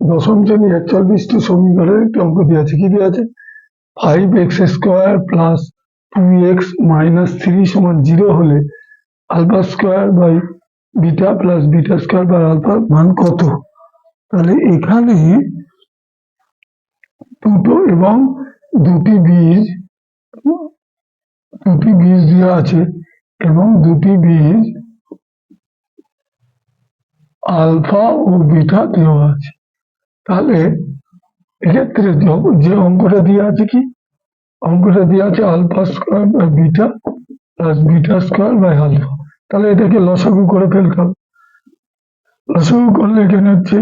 দশম শ্রেণী ৪১টি সমীকরণের একটি অঙ্ক দেওয়া আছে। কি দেওয়া আছে? 5x² প্লাস 2x মাইনাস 3 সমান 0 হলে alpha square by beta plus beta square by আলফার মান কত? তাহলে এখানে দুটো এবং দুটি বীজ দেওয়া আছে এবং দুটি বীজ আলফা ও বিটা দেওয়া আছে। তাহলে এক্ষেত্রে যে অঙ্কটা দেওয়া আছে কি অঙ্কটা দেওয়া আছে alpha square by beta plus beta square by alpha. তাহলে এটাকে লসাগু করে ফেলতে হবে। লসাগু করলে এখানে হচ্ছে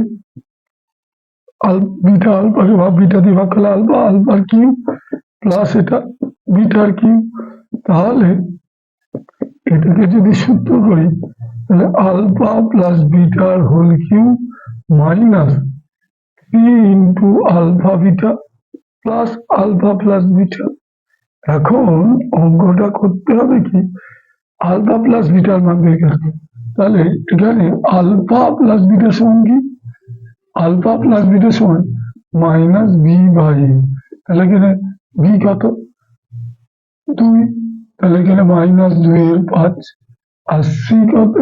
বিটা আলফাকে বিটা দিয়ে ভাগ করলে আলফা, আলফার কিউব প্লাস এটা বিটার কিউব। তাহলে এটাকে যদি সূত্র করি তাহলে আলফা প্লাস বিটার whole cube minus 3 into alpha beta plus alpha plus beta. এখন অঙ্কটা করতে হবে কি আলফা প্লাস বিটার মান বের করতে। তাহলে এখানে আলফা প্লাস বিটা সমান কি আলফা প্লাস বিটা সমান মাইনাস বি বাই এ। তাহলে এখানে বি কত 2, তাহলে এখানে মাইনাস 2/5 আর সি কত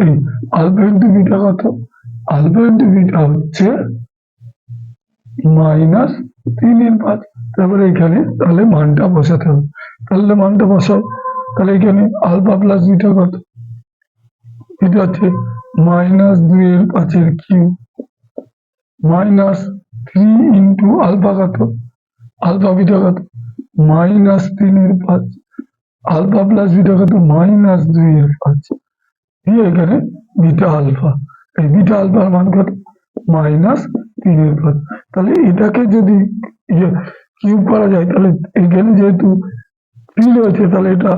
আলফা ইন্টু বিটা কত আলফা ইন্টু বিটা হচ্ছে মাইনাস 3/5। তারপরে এখানে তাহলে মানটা বসাতে হবে। তাহলে মানটা বসাও। তাহলে এখানে আলফা প্লাস বিটা কত এটা হচ্ছে minus 2/5 cube minus 3 into alpha কত আলফা বিটা কত মাইনাস 3/5 আলফা প্লাস বিটা কত মাইনাস 2/5 দিয়ে এখানে বিটা আলফা এই বিটা আলফার মান কত মাইনাস 3/5। তাহলে এটাকে যদি কিউব করা যায় তাহলে এখানে যেহেতু 3 রয়েছে তাহলে এটা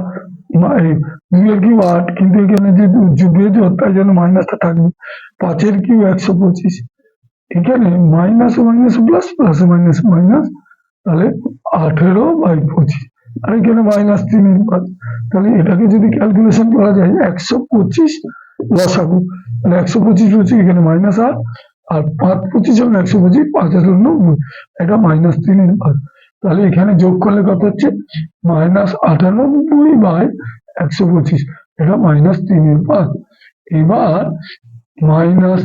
2 কিউব 8, কিন্তু এখানে যেহেতু বেজোর তাই জন্য মাইনাসটা থাকবে। 5 কিউব 125, এখানে minus minus plus plus minus minus, তাহলে 18/25 আর এখানে মাইনাস 3/5। তাহলে এটাকে যদি ক্যালকুলেশন করা যায় 125 লসাগু, তাহলে 125 হচ্ছে এখানে মাইনাস 8 আর 5×25 এবং 125 5×90, এটা মাইনাস 3/5। তাহলে এখানে যোগ করলে কত হচ্ছে মাইনাস 98/125, এটা মাইনাস 3/5। এবার মাইনাস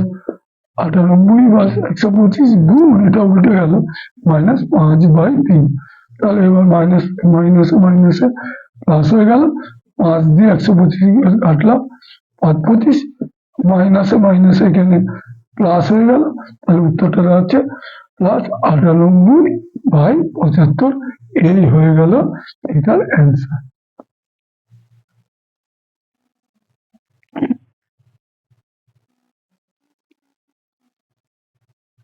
98/125 গুণ এটা উল্টে গেল মাইনাস 5/3। তাহলে এবার মাইনাস মাইনাসে মাইনাসে প্লাস হয়ে গেল, 5 দিয়ে 125 কাটলাম 5×25 মাইনাসে মাইনাসে এখানে প্লাস হয়ে গেল। তাহলে উত্তরটা হচ্ছে প্লাস 98/75, এই হয়ে গেল এটার অ্যান্সার।